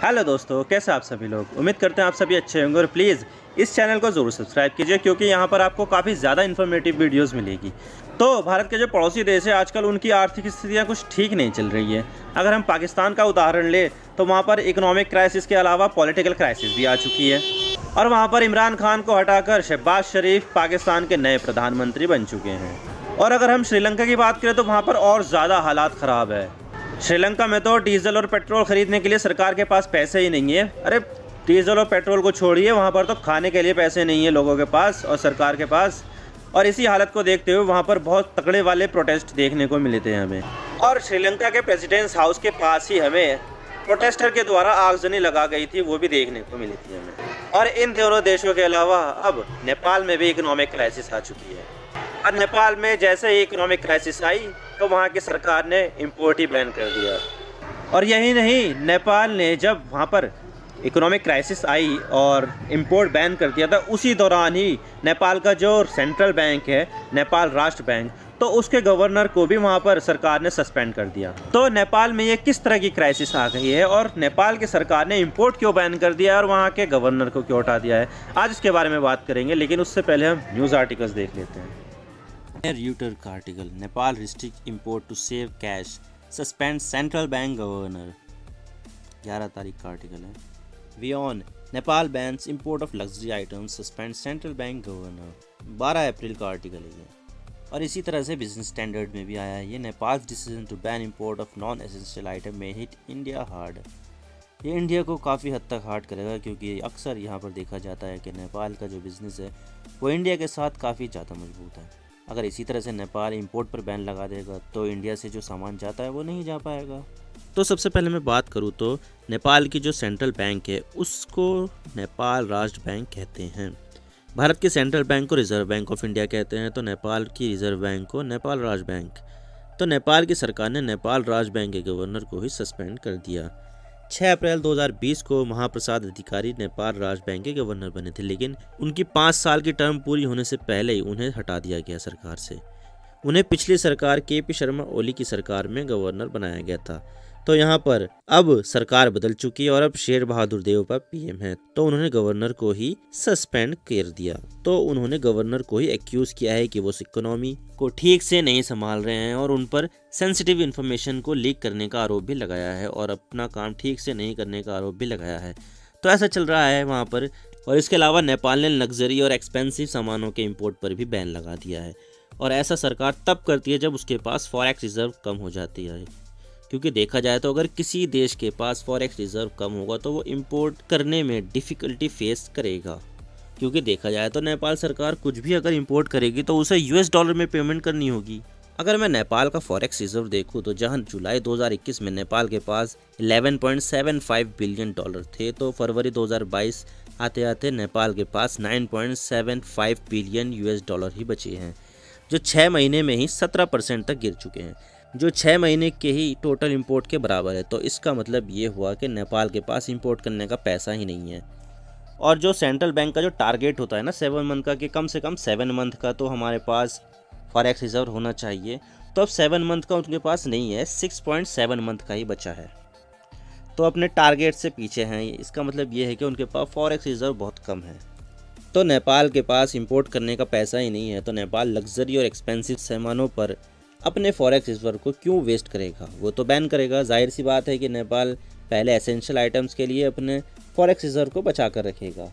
Hello दोस्तों, कैसे आप सभी लोग। उम्मीद करते हैं आप सभी अच्छे होंगे और प्लीज़ इस चैनल को ज़रूर सब्सक्राइब कीजिए क्योंकि यहाँ पर आपको काफ़ी ज़्यादा इन्फॉर्मेटिव वीडियोस मिलेगी। तो भारत के जो पड़ोसी देश है आजकल उनकी आर्थिक स्थितियाँ कुछ ठीक नहीं चल रही है। अगर हम पाकिस्तान का उदाहरण लें तो वहाँ पर इकोनॉमिक क्राइसिस के अलावा पॉलिटिकल क्राइसिस भी आ चुकी है और वहाँ पर इमरान खान को हटाकर शहबाज शरीफ पाकिस्तान के नए प्रधानमंत्री बन चुके हैं। और अगर हम श्रीलंका की बात करें तो वहाँ पर और ज़्यादा हालात ख़राब है। श्रीलंका में तो डीजल और पेट्रोल खरीदने के लिए सरकार के पास पैसे ही नहीं है। अरे डीजल और पेट्रोल को छोड़िए, वहाँ पर तो खाने के लिए पैसे नहीं है लोगों के पास और सरकार के पास। और इसी हालत को देखते हुए वहाँ पर बहुत तगड़े वाले प्रोटेस्ट देखने को मिले थे हमें। और श्रीलंका के प्रेसिडेंट्स हाउस के पास ही हमें प्रोटेस्टर के द्वारा आगजनी लगा गई थी, वो भी देखने को मिली थी हमें। और इन दोनों देशों के अलावा अब नेपाल में भी इकोनॉमिक क्राइसिस आ चुकी है। और नेपाल में जैसे ही इकोनॉमिक क्राइसिस आई तो वहाँ की सरकार ने इम्पोर्ट ही बैन कर दिया। और यही नहीं, नेपाल ने जब वहाँ पर इकोनॉमिक क्राइसिस आई और इम्पोर्ट बैन कर दिया था, उसी दौरान ही नेपाल का जो सेंट्रल बैंक है, नेपाल राष्ट्र बैंक, तो उसके गवर्नर को भी वहाँ पर सरकार ने सस्पेंड कर दिया। तो नेपाल में ये किस तरह की क्राइसिस आ गई है और नेपाल की सरकार ने इम्पोर्ट क्यों बैन कर दिया और वहाँ के गवर्नर को क्यों हटा दिया है, आज इसके बारे में बात करेंगे। लेकिन उससे पहले हम न्यूज़ आर्टिकल्स देख लेते हैं। Reuters का article, Nepal restrict import to save cash, suspend central bank governor. 11 तारीख का आर्टिकल है। वियॉन, Nepal bans import of luxury items, suspend central bank governor. 12 अप्रैल का आर्टिकल है ये। और इसी तरह से बिजनेस स्टैंडर्ड में भी आया है ये। Nepal decision to ban import of non essential item में हिट इंडिया हार्ड। ये इंडिया को काफ़ी हद तक हार्ड करेगा क्योंकि अक्सर यहाँ पर देखा जाता है कि नेपाल का जो बिज़नेस है वो इंडिया के साथ काफ़ी ज़्यादा मजबूत है। अगर इसी तरह से नेपाल इंपोर्ट पर बैन लगा देगा तो इंडिया से जो सामान जाता है वो नहीं जा पाएगा। तो सबसे पहले मैं बात करूँ तो नेपाल की जो सेंट्रल बैंक है उसको नेपाल राष्ट्र बैंक कहते हैं। भारत के सेंट्रल बैंक को रिजर्व बैंक ऑफ इंडिया कहते हैं, तो नेपाल की रिजर्व बैंक को नेपाल राष्ट्र बैंक। तो नेपाल की सरकार ने नेपाल राष्ट्र बैंक के गवर्नर को ही सस्पेंड कर दिया। 6 अप्रैल 2020 को महाप्रसाद अधिकारी नेपाल राष्ट्र बैंक के गवर्नर बने थे, लेकिन उनकी 5 साल की टर्म पूरी होने से पहले ही उन्हें हटा दिया गया सरकार से। उन्हें पिछली सरकार केपी शर्मा ओली की सरकार में गवर्नर बनाया गया था। तो यहाँ पर अब सरकार बदल चुकी है और अब शेर बहादुर देउपा पीएम है, तो उन्होंने गवर्नर को ही सस्पेंड कर दिया। तो उन्होंने गवर्नर को ही एक्यूज किया है कि वो इकोनॉमी को ठीक से नहीं संभाल रहे हैं और उन पर सेंसिटिव इन्फॉर्मेशन को लीक करने का आरोप भी लगाया है और अपना काम ठीक से नहीं करने का आरोप भी लगाया है। तो ऐसा चल रहा है वहाँ पर। और इसके अलावा नेपाल ने लग्जरी और एक्सपेंसिव सामानों के इम्पोर्ट पर भी बैन लगा दिया है। और ऐसा सरकार तब करती है जब उसके पास फॉरेक्स रिजर्व कम हो जाती है, क्योंकि देखा जाए तो अगर किसी देश के पास फॉरेक्स रिजर्व कम होगा तो वो इंपोर्ट करने में डिफ़िकल्टी फेस करेगा। क्योंकि देखा जाए तो नेपाल सरकार कुछ भी अगर इंपोर्ट करेगी तो उसे यूएस डॉलर में पेमेंट करनी होगी। अगर मैं नेपाल का फॉरेक्स रिजर्व देखूं तो जहां जुलाई 2021 में नेपाल के पास 11.75 बिलियन डॉलर थे, तो फरवरी 2022 आते आते नेपाल के पास 9.75 बिलियन यूएस डॉलर ही बचे हैं, जो 6 महीने में ही 17% तक गिर चुके हैं, जो 6 महीने के ही टोटल इंपोर्ट के बराबर है। तो इसका मतलब ये हुआ कि नेपाल के पास इंपोर्ट करने का पैसा ही नहीं है। और जो सेंट्रल बैंक का जो टारगेट होता है ना 7 मंथ का, कि कम से कम 7 मंथ का तो हमारे पास फॉरेक्स रिजर्व होना चाहिए, तो अब 7 मंथ का उनके पास नहीं है, 6.7 मंथ का ही बचा है। तो अपने टारगेट से पीछे हैं। इसका मतलब ये है कि उनके पास फॉरेक्स रिजर्व बहुत कम है। तो नेपाल के पास इंपोर्ट करने का पैसा ही नहीं है, तो नेपाल लग्जरी और एक्सपेंसिव सामानों पर अपने फॉरेक्स रिजर्व को क्यों वेस्ट करेगा, वो तो बैन करेगा। जाहिर सी बात है कि नेपाल पहले एसेंशियल आइटम्स के लिए अपने फॉरेक्स रिजर्व को बचा कर रखेगा।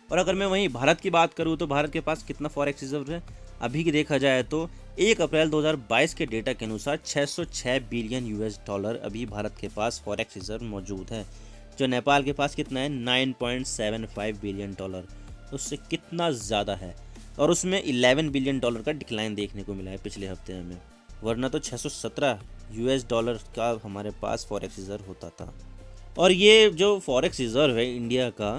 और अगर मैं वहीं भारत की बात करूँ तो भारत के पास कितना फॉरेक्स रिजर्व है अभी की देखा जाए तो 1 अप्रैल 2022 के डेटा के अनुसार 606 बिलियन यूएस डॉलर अभी भारत के पास फॉरेक्स रिजर्व मौजूद है, जो नेपाल के पास कितना है 9.75 बिलियन डॉलर, उससे कितना ज़्यादा है। और उसमें 11 बिलियन डॉलर का डिक्लाइन देखने को मिला है पिछले हफ्ते में, वरना तो 617 यूएस डॉलर का हमारे पास फॉरेक्स रिजर्व होता था। और ये जो फॉरेक्स रिजर्व है इंडिया का,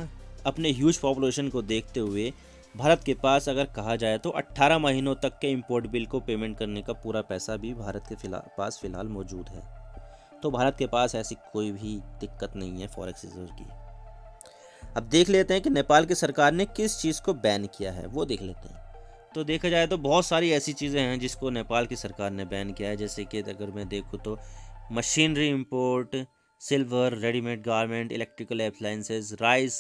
अपने ह्यूज पॉपुलेशन को देखते हुए भारत के पास अगर कहा जाए तो 18 महीनों तक के इंपोर्ट बिल को पेमेंट करने का पूरा पैसा भी भारत के पास फ़िलहाल मौजूद है। तो भारत के पास ऐसी कोई भी दिक्कत नहीं है फॉरेक्स रिजर्व की। अब देख लेते हैं कि नेपाल की सरकार ने किस चीज़ को बैन किया है, वो देख लेते हैं। तो देखा जाए तो बहुत सारी ऐसी चीज़ें हैं जिसको नेपाल की सरकार ने बैन किया है, जैसे कि अगर मैं देखूँ तो machinery import, silver, readymade garment, electrical appliances, rice,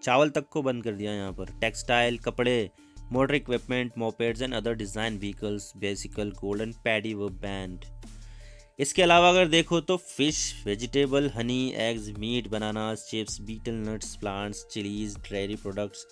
चावल तक को बंद कर दिया यहाँ पर, टेक्सटाइल, कपड़े, motor equipment, mopeds and other design vehicles, bicycle gold and paddy व बैंड। इसके अलावा अगर देखो तो fish, vegetable, honey, eggs, meat, bananas, chips, betel nuts, plants, chillies, dairy products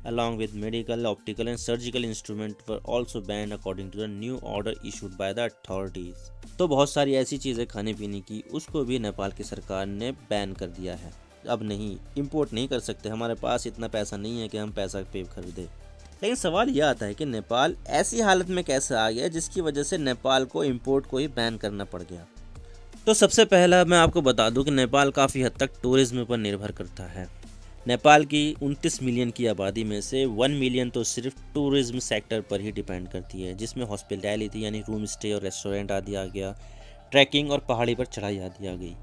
along with medical, optical and surgical instruments were also banned according to the new order issued by the authorities। तो बहुत सारी ऐसी चीज़ें खाने पीने की उसको भी नेपाल की सरकार ने बैन कर दिया है। अब नहीं, इंपोर्ट नहीं कर सकते, हमारे पास इतना पैसा नहीं है कि हम पैसा पे खरीदें। लेकिन सवाल यह आता है कि नेपाल ऐसी हालत में कैसे आ गया जिसकी वजह से नेपाल को इंपोर्ट को ही बैन करना पड़ गया। तो सबसे पहला मैं आपको बता दूं कि नेपाल काफ़ी हद तक टूरिज्म पर निर्भर करता है। नेपाल की 29 मिलियन की आबादी में से 1 मिलियन तो सिर्फ टूरिज्म सेक्टर पर ही डिपेंड करती है, जिसमें हॉस्पिटैलिटी यानी रूम स्टे और रेस्टोरेंट आदि आ गया, ट्रैकिंग और पहाड़ी पर चढ़ाई आदि आ गई।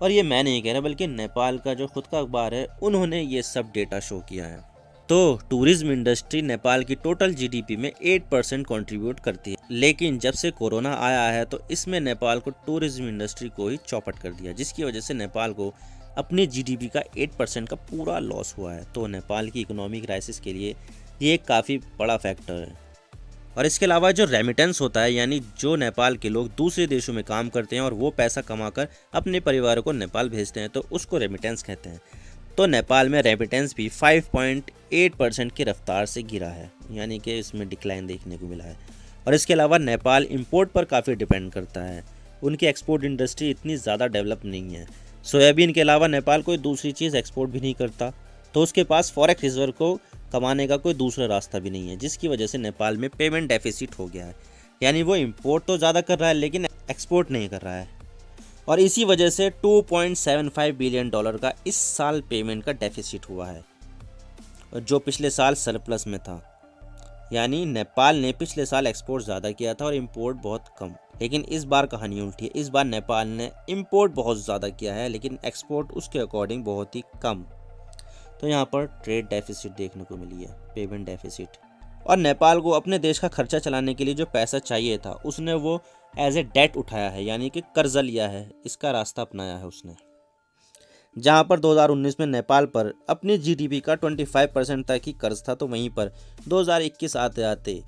और ये मैं नहीं कह रहा बल्कि नेपाल का जो खुद का अखबार है उन्होंने ये सब डेटा शो किया है। तो टूरिज्म इंडस्ट्री नेपाल की टोटल जीडीपी में 8% कंट्रीब्यूट करती है, लेकिन जब से कोरोना आया है तो इसमें नेपाल को टूरिज्म इंडस्ट्री को ही चौपट कर दिया, जिसकी वजह से नेपाल को अपनी जीडीपी का 8% का पूरा लॉस हुआ है। तो नेपाल की इकोनॉमिक क्राइसिस के लिए ये एक काफ़ी बड़ा फैक्टर है। और इसके अलावा जो रेमिटेंस होता है, यानी जो नेपाल के लोग दूसरे देशों में काम करते हैं और वो पैसा कमाकर अपने परिवारों को नेपाल भेजते हैं, तो उसको रेमिटेंस कहते हैं। तो नेपाल में रेमिटेंस भी 5.8% की रफ्तार से गिरा है, यानी कि इसमें डिक्लाइन देखने को मिला है। और इसके अलावा नेपाल इंपोर्ट पर काफ़ी डिपेंड करता है, उनकी एक्सपोर्ट इंडस्ट्री इतनी ज़्यादा डेवलप नहीं है। सोयाबीन के अलावा नेपाल कोई दूसरी चीज़ एक्सपोर्ट भी नहीं करता, तो उसके पास फॉरेक्स रिजर्व को कमाने का कोई दूसरा रास्ता भी नहीं है, जिसकी वजह से नेपाल में पेमेंट डेफिसिट हो गया है। यानी वो इंपोर्ट तो ज़्यादा कर रहा है लेकिन एक्सपोर्ट नहीं कर रहा है, और इसी वजह से $2.75 बिलियन का इस साल पेमेंट का डेफिसिट हुआ है, जो पिछले साल सरप्लस में था। यानी नेपाल ने पिछले साल एक्सपोर्ट ज़्यादा किया था और इंपोर्ट बहुत कम। लेकिन इस बार कहानी उल्टी है, इस बार नेपाल ने इंपोर्ट बहुत ज़्यादा किया है लेकिन एक्सपोर्ट उसके अकॉर्डिंग बहुत ही कम। तो यहाँ पर ट्रेड डेफिसिट देखने को मिली है, पेमेंट डेफिसिट। और नेपाल को अपने देश का खर्चा चलाने के लिए जो पैसा चाहिए था उसने वो एज ए डेट उठाया है, यानी कि कर्जा लिया है, इसका रास्ता अपनाया है उसने। जहाँ पर 2019 में नेपाल पर अपनी जीडीपी का 25% तक ही कर्ज था, तो वहीं पर 2021 आते आते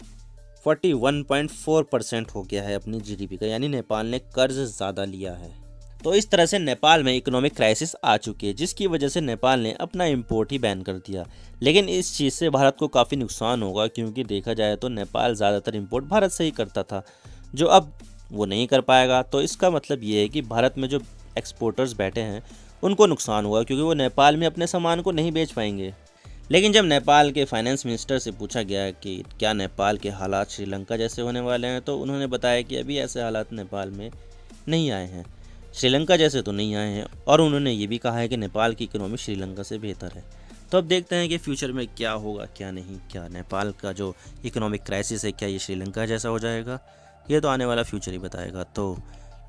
41.4% हो गया है अपनी जीडीपी का, यानी नेपाल ने कर्ज ज़्यादा लिया है। तो इस तरह से नेपाल में इकोनॉमिक क्राइसिस आ चुकी है, जिसकी वजह से नेपाल ने अपना इंपोर्ट ही बैन कर दिया। लेकिन इस चीज़ से भारत को काफ़ी नुकसान होगा, क्योंकि देखा जाए तो नेपाल ज़्यादातर इंपोर्ट भारत से ही करता था, जो अब वो नहीं कर पाएगा। तो इसका मतलब ये है कि भारत में जो एक्सपोर्टर्स बैठे हैं उनको नुकसान हुआ, क्योंकि वो नेपाल में अपने सामान को नहीं बेच पाएंगे। लेकिन जब नेपाल के फाइनेंस मिनिस्टर से पूछा गया कि क्या नेपाल के हालात श्रीलंका जैसे होने वाले हैं, तो उन्होंने बताया कि अभी ऐसे हालात नेपाल में नहीं आए हैं, श्रीलंका जैसे तो नहीं आए हैं। और उन्होंने ये भी कहा है कि नेपाल की इकोनॉमी श्रीलंका से बेहतर है। तो अब देखते हैं कि फ्यूचर में क्या होगा क्या नहीं, क्या नेपाल का जो इकोनॉमिक क्राइसिस है क्या ये श्रीलंका जैसा हो जाएगा, ये तो आने वाला फ्यूचर ही बताएगा। तो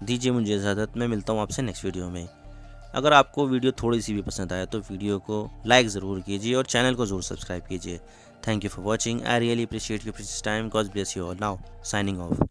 दीजिए मुझे इजाज़त, मैं मिलता हूँ आपसे नेक्स्ट वीडियो में। अगर आपको वीडियो थोड़ी सी भी पसंद आए तो वीडियो को लाइक ज़रूर कीजिए और चैनल को ज़रूर सब्सक्राइब कीजिए। Thank you for watching, I really appreciate your precious time, God bless you all. Now signing off.